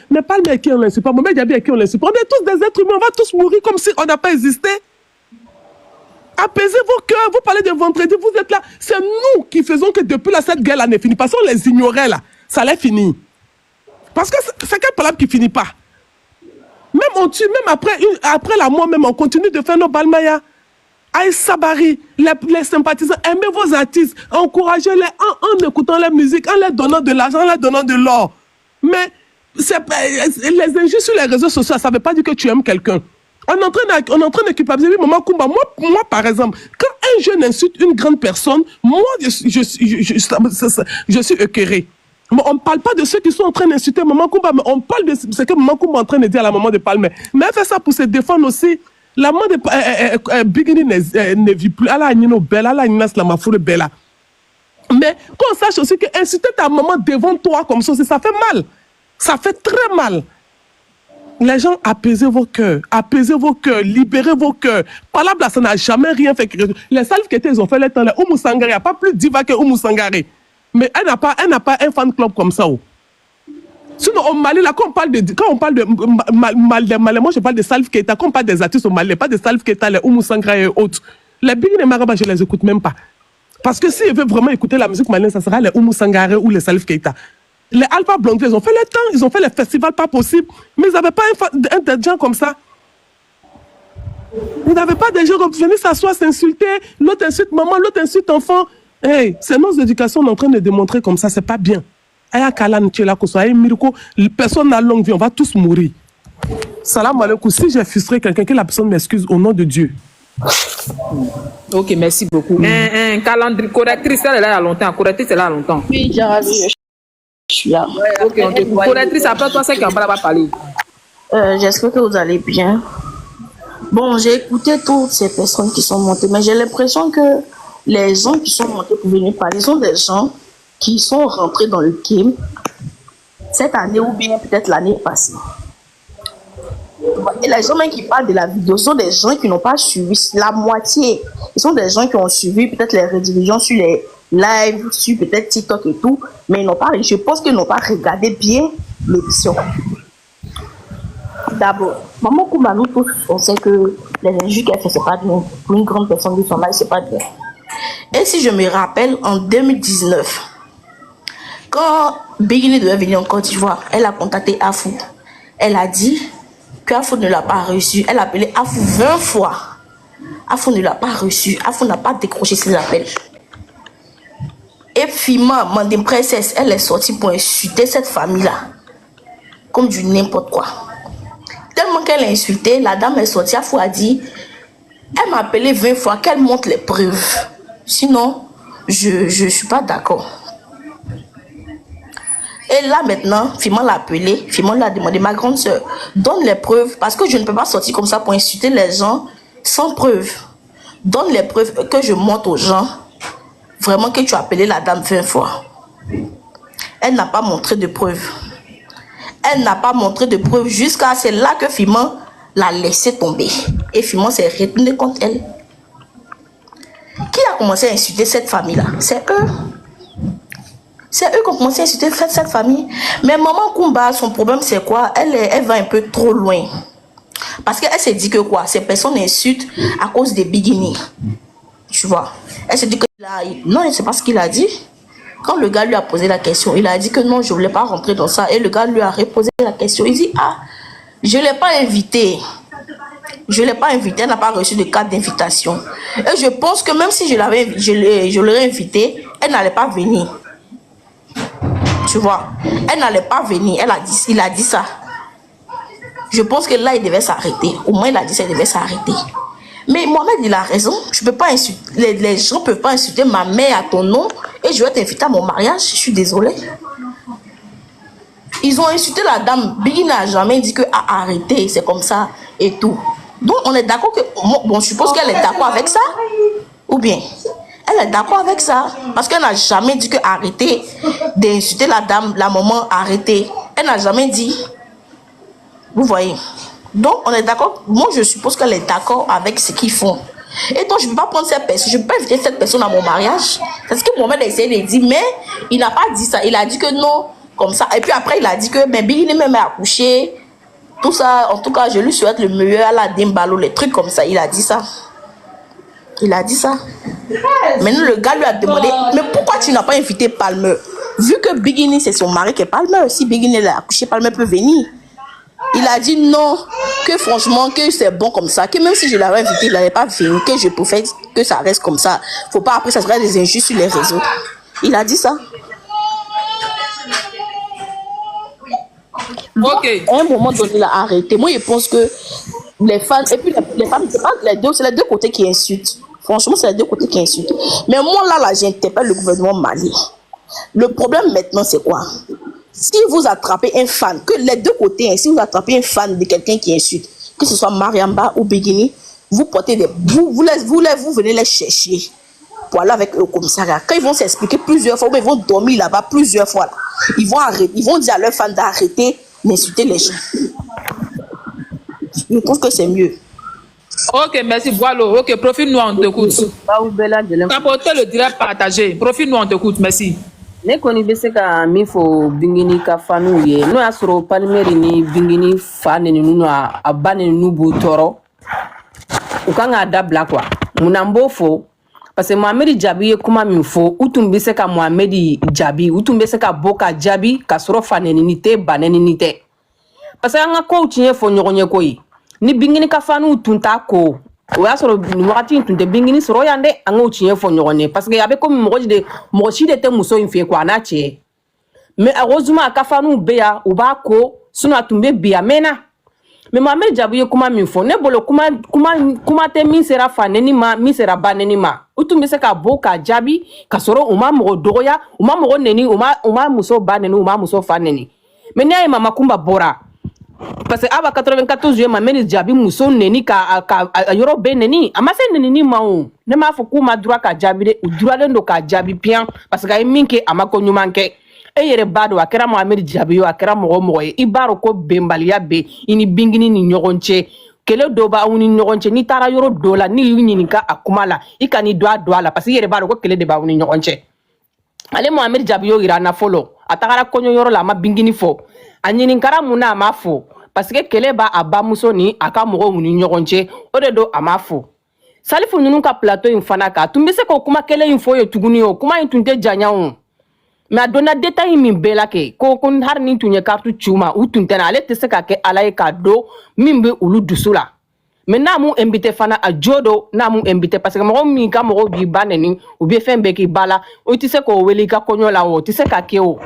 Mais Palmer, qui on l'insulte pas? Mohamed Diaby, qui on l'insulte pas? On est tous des êtres humains, on va tous mourir comme si on n'a pas existé. Apaisez vos cœurs, vous parlez de vendredi, vous êtes là. C'est nous qui faisons que depuis là, cette guerre-là n'est finie. Parce qu'on les ignorait là, ça allait finir. Parce que c'est quel problème qui finit pas? Même on tue, même après la mort, même on continue de faire nos balmaya. Aïe Sabari, les sympathisants, aimez vos artistes, encouragez-les en écoutant leur musique, en leur donnant de l'argent, en leur donnant de l'or. Mais les injures sur les réseaux sociaux, ça ne veut pas dire que tu aimes quelqu'un. On est en train de culpabiliser Maman Kumba. Moi, par exemple, quand un jeune insulte une grande personne, moi, je suis écœuré. Mais on ne parle pas de ceux qui sont en train d'insulter Maman Kumba, mais on parle de ce que Maman Kumba est en train de dire à la maman de Palmer. Mais elle fait ça pour se défendre aussi. La maman de Bigini ne vit plus. Elle a une belle, elle a une slamafoure belle. Mais qu'on sache aussi que insulter ta maman devant toi comme ça, ça fait mal. Ça fait très mal. Les gens, apaisez vos cœurs, libérez vos cœurs. Par là, ça n'a jamais rien fait. Les salves qui étaient, ils ont fait les temps, Oumou Sangare, il n'y a pas plus diva que Oumou Sangare. Mais elle n'a pas un fan club comme ça. Oh. Sinon, au Mali, là, quand on parle de Mali, moi je parle de Salif Keita, quand on parle des artistes au Mali, pas de Salif Keita, les Oumou Sangare et autres. Les Big et Maraba, je ne les écoute même pas. Parce que s'ils veulent vraiment écouter la musique malienne, ça sera les Oumou Sangare ou les Salif Keita. Les Alpha Blondier, ils ont fait le temps, ils ont fait les festivals pas possible, mais ils n'avaient pas un gens comme ça. Ils n'avaient pas des gens comme venir s'asseoir, s'insulter, l'autre insulte maman, l'autre insulte enfant. Hey, c'est nos éducations en train de démontrer comme ça, c'est pas bien. Aya Kalan, tu es là, personne n'a longue vie, on va tous mourir. Salam alaikum. Si j'ai frustré quelqu'un, que la personne m'excuse au nom de Dieu. Ok, merci beaucoup. Un calendrier, correctrice, elle est là il y a longtemps. Correctrice, elle est là il y a longtemps. Oui, j'ai ravi. Je suis là. Ouais, ok, on te coupe. Correctrice, après toi, c'est qu'on va parler. J'espère que vous allez bien. Bon, j'ai écouté toutes ces personnes qui sont montées, mais j'ai l'impression que les gens qui sont montés pour venir parler sont des gens qui sont rentrés dans le game cette année ou bien peut-être l'année passée. Et les gens même qui parlent de la vidéo sont des gens qui n'ont pas suivi la moitié. Ils sont des gens qui ont suivi peut-être les rediffusions sur les live, sur peut-être TikTok et tout, mais ils n'ont pas, je pense qu'ils n'ont pas regardé bien l'émission. D'abord, Maman Kumba, nous tous, on sait que les injures qu'elle fait, c'est pas bien. Pour une grande personne de son âge, c'est pas bien. Et si je me rappelle, en 2019, quand Bigini devait venir en Côte d'Ivoire, elle a contacté Afou. Elle a dit qu'Afou ne l'a pas reçu. Elle a appelé Afou 20 fois. Afou ne l'a pas reçu. Afou n'a pas décroché ses appels. Et Fima, Mandem Princesse, elle est sortie pour insulter cette famille-là. Comme du n'importe quoi. Tellement qu'elle a insulté, la dame est sortie. Afou a dit, elle m'a appelé 20 fois, qu'elle montre les preuves. Sinon, je suis pas d'accord. Et là maintenant, Fima l'a appelé, Fima l'a demandé, ma grande soeur, donne les preuves, parce que je ne peux pas sortir comme ça pour insulter les gens sans preuves. Donne les preuves que je montre aux gens, vraiment que tu as appelé la dame 20 fois. Elle n'a pas montré de preuves. Elle n'a pas montré de preuves jusqu'à c'est là que Fima l'a laissé tomber. Et Fima s'est retourné contre elle. Qui a commencé à insulter cette famille-là? C'est eux. C'est eux qui ont commencé à insulter cette famille. Mais Maman Kumba, son problème c'est quoi? Elle va un peu trop loin. Parce qu'elle s'est dit que quoi? Ces personnes insultent à cause des Bigini. Tu vois? Elle s'est dit que... Non, c'est pas ce qu'il a dit. Quand le gars lui a posé la question, il a dit que non, je ne voulais pas rentrer dans ça. Et le gars lui a reposé la question. Il dit, ah, je ne l'ai pas invité. Je ne l'ai pas invité, elle n'a pas reçu de carte d'invitation. Et je pense que même si je l'aurais invité, elle n'allait pas venir. Tu vois, elle n'allait pas venir. Il a dit ça. Je pense que là, il devait s'arrêter. Au moins, il a dit ça, il devait s'arrêter. Mais Mohamed, il a raison. Je peux pas insulter, les gens peuvent pas insulter ma mère à ton nom et je vais t'inviter à mon mariage. Je suis désolée. Ils ont insulté la dame. Biggie n'a jamais dit que arrêtez, c'est comme ça et tout. Donc on est d'accord que bon, je suppose qu'elle est d'accord avec ça, ou bien elle est d'accord avec ça parce qu'elle n'a jamais dit que arrêtez d'insulter la dame, la maman, arrêtez. Elle n'a jamais dit. Vous voyez. Donc on est d'accord. Moi je suppose qu'elle est d'accord avec ce qu'ils font. Et donc je ne peux pas prendre cette personne, je ne peux pas inviter cette personne à mon mariage. C'est ce que Mohamed a essayé de dire, mais il n'a pas dit ça. Il a dit que non, comme ça. Et puis après il a dit que Biggie même a accouché. Tout ça, en tout cas, je lui souhaite le meilleur à la Dimbalo, les trucs comme ça. Il a dit ça. Il a dit ça. Maintenant, le gars lui a demandé, mais pourquoi tu n'as pas invité Palmer? Vu que Biggie, c'est son mari qui est Palmer. Si Biggie l'a accouché, Palmer peut venir. Il a dit non, que franchement, que c'est bon comme ça. Que même si je l'avais invité, il n'allait pas venir. Que je préfère que ça reste comme ça. Faut pas après, ça serait des injustes sur les réseaux. Il a dit ça. Donc, à un moment donné, il a arrêté. Moi, je pense que les fans, et puis les femmes, c'est les deux côtés qui insultent. Franchement, c'est les deux côtés qui insultent. Mais moi, là, j'interpelle le gouvernement malien. Le problème maintenant, c'est quoi? Si vous attrapez un fan, que les deux côtés, si vous attrapez un fan de quelqu'un qui insulte, que ce soit Mariamba ou Bigini, vous portez des. Vous venez les chercher pour aller avec le commissariat. Quand ils vont s'expliquer plusieurs fois, ils vont dormir là-bas plusieurs fois. Là. Ils vont dire à leurs fans d'arrêter d'insulter les gens. Je pense que c'est mieux. Ok, merci. Voilà. Ok, profite-nous, on t'écoute. Capoter le direct partagé. Profite-nous, on t'écoute. Merci. Ne kɔni bɛ se ka min fɔ Bingini ka faniw ye n'o y'a sɔrɔ Palmer ni Bingini fa ninnu a ba ninnu b'u tɔɔrɔ u kan k'a dabila quoi mun an b'o fɔ parce que Mohamed jaabi ye kuma min fɔ u tun bɛ se ka Mohamed jaabi u tun bɛ se ka bɔ ka jaabi ka sɔrɔ fa nenini tɛ ba nenini tɛ parce que an ka kow tiɲɛ fɔ ɲɔgɔn ye koyi ni Bingini ka faniw tun t'a ko o y'a sɔrɔ nin wagati in tun tɛ Bingini sɔrɔ yan dɛ an k'o tiɲɛ fɔ ɲɔgɔn ye parce que a bɛ komi mɔgɔ si de tɛ muso in fɛ quoi a n'a cɛ mais heureusement a ka faniw bɛ yan u b'a ko sinon a tun bɛ bi a mɛnna mais Mohamed Jaabu ye kuma min fɔ ne bolo kuma tɛ min sera fa neni ma min sera ba neni ma u tun bɛ se ka bɔ ka jaabi ka sɔrɔ u ma mɔgɔ dɔgɔya u ma mɔgɔ neni u ma muso ba neni u ma muso fa neni mais n'i y'a ye Mama Kumba bɔra parce que aba 94 ye Mohamed Jaabi muso neni ka yɔrɔ bɛɛ neni a ma se nenini ma o ne m'a fɔ k'u ma droit ka jaabi de u droitlen don ka jaabi piyan parce que a ye min kɛ a ma ko ɲuman kɛ e yɛrɛ b'a dɔn a kɛra Mohamed Jaabi ye a kɛra mɔgɔ ye i b'a dɔn ko bɛnbaliya bɛ i ni Bingini ni ɲɔgɔn cɛ kɛlɛ dɔ b'aw ni ɲɔgɔn cɛ n'i taara yɔrɔ dɔ la n'i y'u ɲininka a kuma la i ka n'i don a la parce que i yɛrɛ b'a dɔn ko kɛlɛ de b'aw ni ɲɔgɔn cɛ ale Mohamed Jaabi y'o yira an na fɔlɔ a tagara kɔɲɔyɔrɔ la a ma Bingini fɔ a ɲininkara mun na a ma fɔ parce que kɛlɛ b'a a bamuso ni a ka mɔgɔw ni ɲɔgɔn cɛ o de don a ma fɔ Salifu ninnu ka plateau in fana kan tun bɛ se k'o kuma kelen in fɔ ye tuguni o kuma in tun tɛ janya o mais a donna détail min bɛɛ la kɛ ko hari ni tun ye carte ci u ma u tun tɛ na ale tɛ se ka kɛ ala ye k'a dɔn min bɛ olu dusu la mais n'a m'u invité fana a jo don n'a m'u invité parce que mɔgɔ min ka mɔgɔw b'i ba neni u bɛ fɛn bɛɛ k'i ba la o tɛ se k'o wele i ka kɔɲɔ la o tɛ se ka kɛ o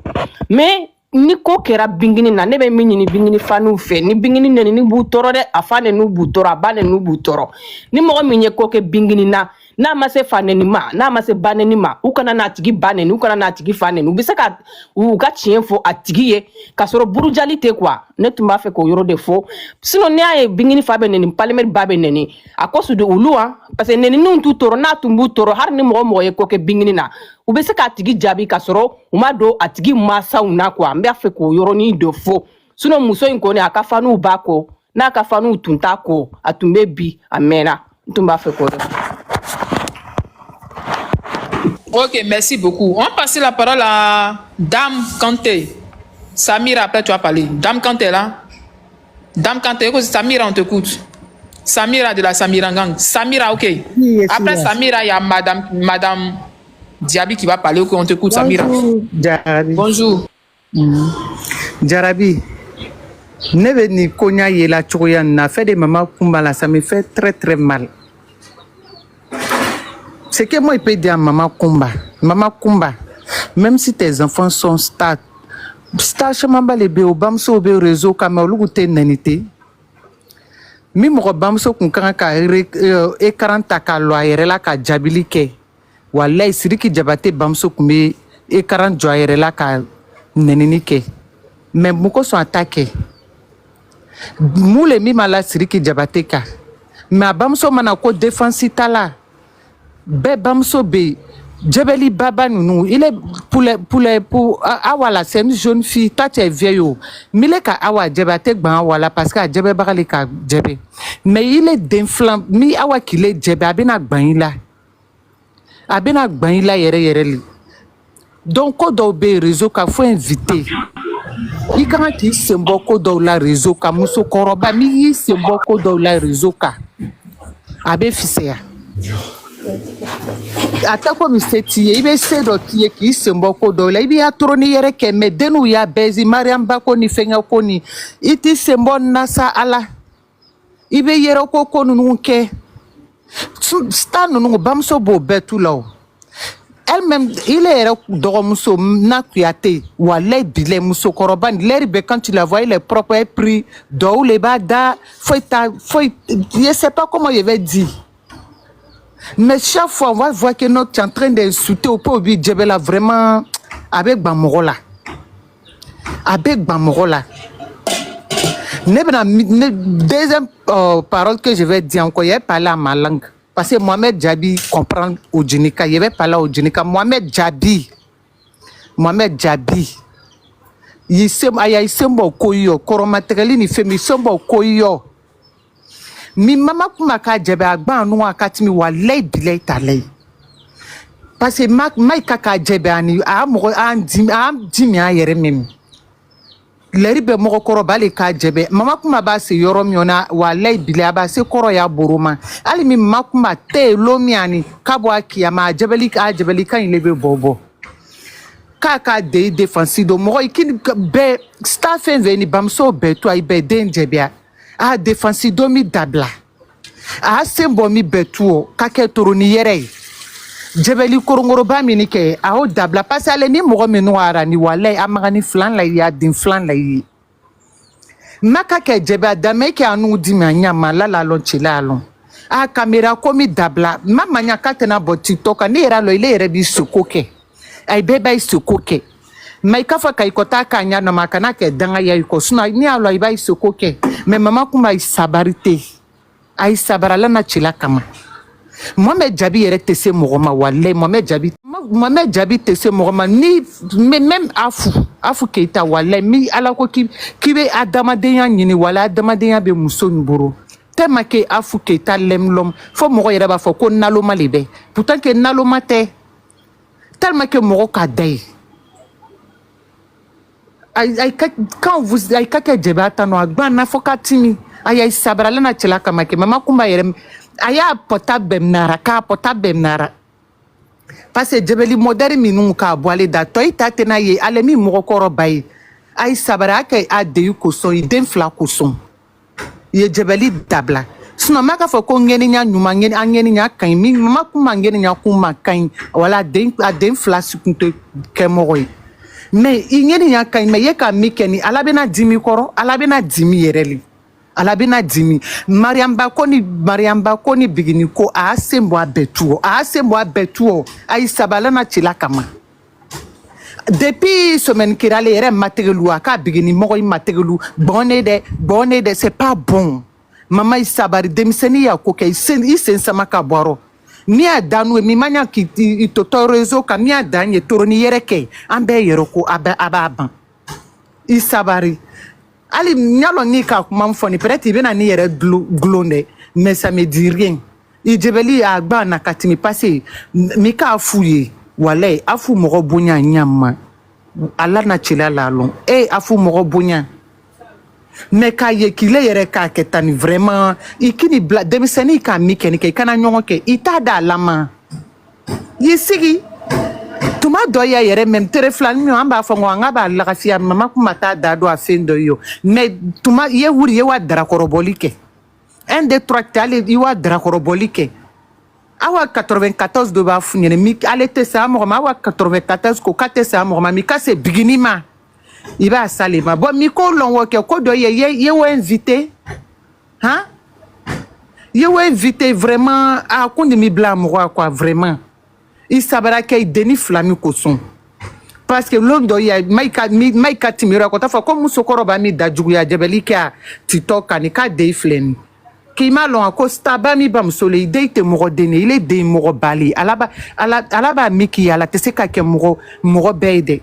mais ni ko kɛra Bingini na ne bɛ min ɲini Bingini faniw fɛ ni Bingini nenini b'u tɔɔrɔ dɛ a fa nenu b'u tɔɔrɔ a ba nenu b'u tɔɔrɔ ni mɔgɔ min ye ko kɛ Bingini na n'a ma se fa neni ma n'a ma se ba neni ma u kana n'a tigi ba neni u kana n'a tigi fa neni u bɛ se ka u ka tiɲɛ fɔ a tigi ye ka sɔrɔ burujali tɛ quoi ne tun b'a fɛ k'o yɔrɔ de fɔ sinon n'i y'a ye Bingini fa bɛ neni Palmer ba bɛ neni a cause de olu parce que neniniw t'u tɔɔrɔ n'a tun b'u tɔɔrɔ hali ni mɔgɔ ye ko kɛ Bingini na u bɛ se k'a tigi jaabi ka sɔrɔ u ma don a tigi mansaw na quoi n b'a fɛ k'o yɔrɔnin dɔ fɔ sinon muso in kɔni a ka faniw b'a kɔ n'a ka faniw tun t'a kɔ a tun bɛ bi a mɛnna n tun b'a fɛ k'o dɔn. Ok, merci beaucoup. On passe la parole à Dame Kanté. Samira, après tu vas parler. Dame Kanté là. Dame Kanté, Samira, on t'écoute. Samira de la Samira Gang. Samira, ok. Yes, après yes. Samira, il y a Madame Diaby qui va parler. Ok, on t'écoute, Samira. Jarabi. Bonjour. Jarabi. Ne bɛ nin koɲa ye la cogoya nin na fait de Mama Kumba la ça me fait très très mal. C'est que moi, il peut dire à Mama Kumba, même si tes enfants sont stars, je m'en bats les béos, bamso au réseau, comme au loup nanité. mi mɔgɔ bamuso kun kan ka écran ta k'a lɔ a yɛrɛ la ka jaabili kɛ walayi Sidiki Jabate bamuso kun bɛ écran jɔ a yɛrɛ la ka nɛnini kɛ mais mun kosɔn a t'a kɛ mun le min ma la Sidiki Jabate kan mais a bamuso mana ko défense t'a la bɛɛ bamuso bɛ yen Djebeli Baba Nounou, il est pour Awala, c'est une jeune fille, toi tu es vieille. Mile ka Awa Djebate ban Awala parce que Djebe Bagale ka Djebe. Mais il est d'inflamme, mi Awa qu'il est Djebe, abena gbanila. Abena gbanila yere li. Donc, quand on a réseau, il faut inviter. Il quand il se mboko dans la réseau, ka muso koroba, mi se mboko dans la réseau ka. Abe fisea. Atako miseti ibe sedo tie ki semboko dola ibi atroni yere ke medenu ya bezi Mariam Bako ni fenga koni iti sembon nasa ala ibe yere ko konu nunke stanu nungu bamso bo betu law elle-même il est dogomuso na kuyate wale bile muso koroban l'herbe quand tu la vois il est propre et pris do le bada faut je sais pas comment je vais dire. Mais chaque fois, on va voir que notre est en train d'insulter au pauvre Djebela vraiment avec Bamorola. Avec Bamorola. Deuxième parole que je vais dire encore, il y a parlé à ma langue. Parce que Mohamed Djabi comprend au Djinika. Il y avait parlé au Djinika. Mohamed Djabi. Il sembo koyo. Koromatekeli ni femi sembo koyo. Mi mama kuma ka Djebe agba anu akati mi walay bilay talay parce que mai ka Djebe ani a mo an dimi a yere mem leri be mo koro bale ka Djebe mama kuma ba se yoro mi ona walay bilay ba se koro ya boroma ali mi mama kuma te lo mi ani kabo akia ma Djebeli kan lebe bobo kaka de defensido mo ikini be staff veni bamso be to ai be den Djebe a défensi domi dabla a sembo mi betuo kake toroni yere Djebeli korongoro ba mi ni ke a o dabla parce ale ni mo me noara ni wale amagani flan la ya din flan la yi maka ke Djebe adame ke anu di manya malala lon chilalo a camera komi dabla mama nya katena bo TikTok ni era lo ile ere bi sukoke ai beba isukoke mai kafa kai kota kanya na makana ke danga ya ko suna ni alo ibai sukoke mais maman kuma isabarite ay sabarala na chila kama Mohamed Djabi yere tese mogoma wale Mohamed Djabi tese mogoma ni même afu keita wale mi ala ko kibe adama deya nyini wala adama deya be muso mburu tema ke afu keita lemlom fo mogo yere ba fo ko naloma lebe pourtant que naloma te tellement que mogo ka dai quand vous ay kake Djebe atano agba na foka timi ay sabrala na chela kama ke mama kumba yere aya potable nara parce que Djebeli moderne minu ka boale da toy tatena ye alemi mo koro bay ay sabara ke ade ko so iden fla ko so ye Djebeli dabla sino maka fo ko ngeni nya nyuma ngeni nya kan mi mama kuma ngeni nya kuma kan wala den fla sukunte ke moy mais ingeni nya kan me ye ka mi keni alabena dimi koro alabena dimi yereli alabena dimi Mariam Bako ni bigini ko a sembo abetuo ay sabala na chila kama depuis semaine kirale yere matérielu aka bigini mogo matérielu bonne de c'est pas bon mama isabari demiseni ya ko ke isensama ka boro mi adanu mi manya ki toto rezo ka mi adanye toroni yere ke ambe yero ko aba isabari ali nyalo ni ka kuma mfoni peut-être ibena ni yere glonde mais ça me dit rien Djebeli agba na katimi passé mi ka afuye wale afu mogo bonya nyama ala na chila lalon afu mogo bonya mais ka ye kile yere ka ketani vraiment ikini demiseni ka mi kenike kana nyongo ke ita da lama yisigi tuma doya yere même tereflan mi amba fa ngwa ba la kafia mama kuma ta dado afendo yo mais tuma ye wuri ye wa dara korobolike 1 2 3 tali ye wa dara korobolike awa 94 do ba funyene mi alete sa mo ma wa 94 ko kate sa mo ma mi ka se biginima iba salima bon mi ko lon wo ke ko do ye wo invité hein ye wo invité vraiment a ko ni mi bla mɔgɔ quoi vraiment i sabara kɛ deni flami ko son parce que londo ya maika timira ko ta fa ko musokɔrɔba mi da juguya jabeli kɛ tito kani ka de fleni ki ma lɔn ko staba mi bamuso le de te mɔgɔ deni ile de mɔgɔ bali alaba miki ala tɛ se ka kɛ mɔgɔ bɛɛ de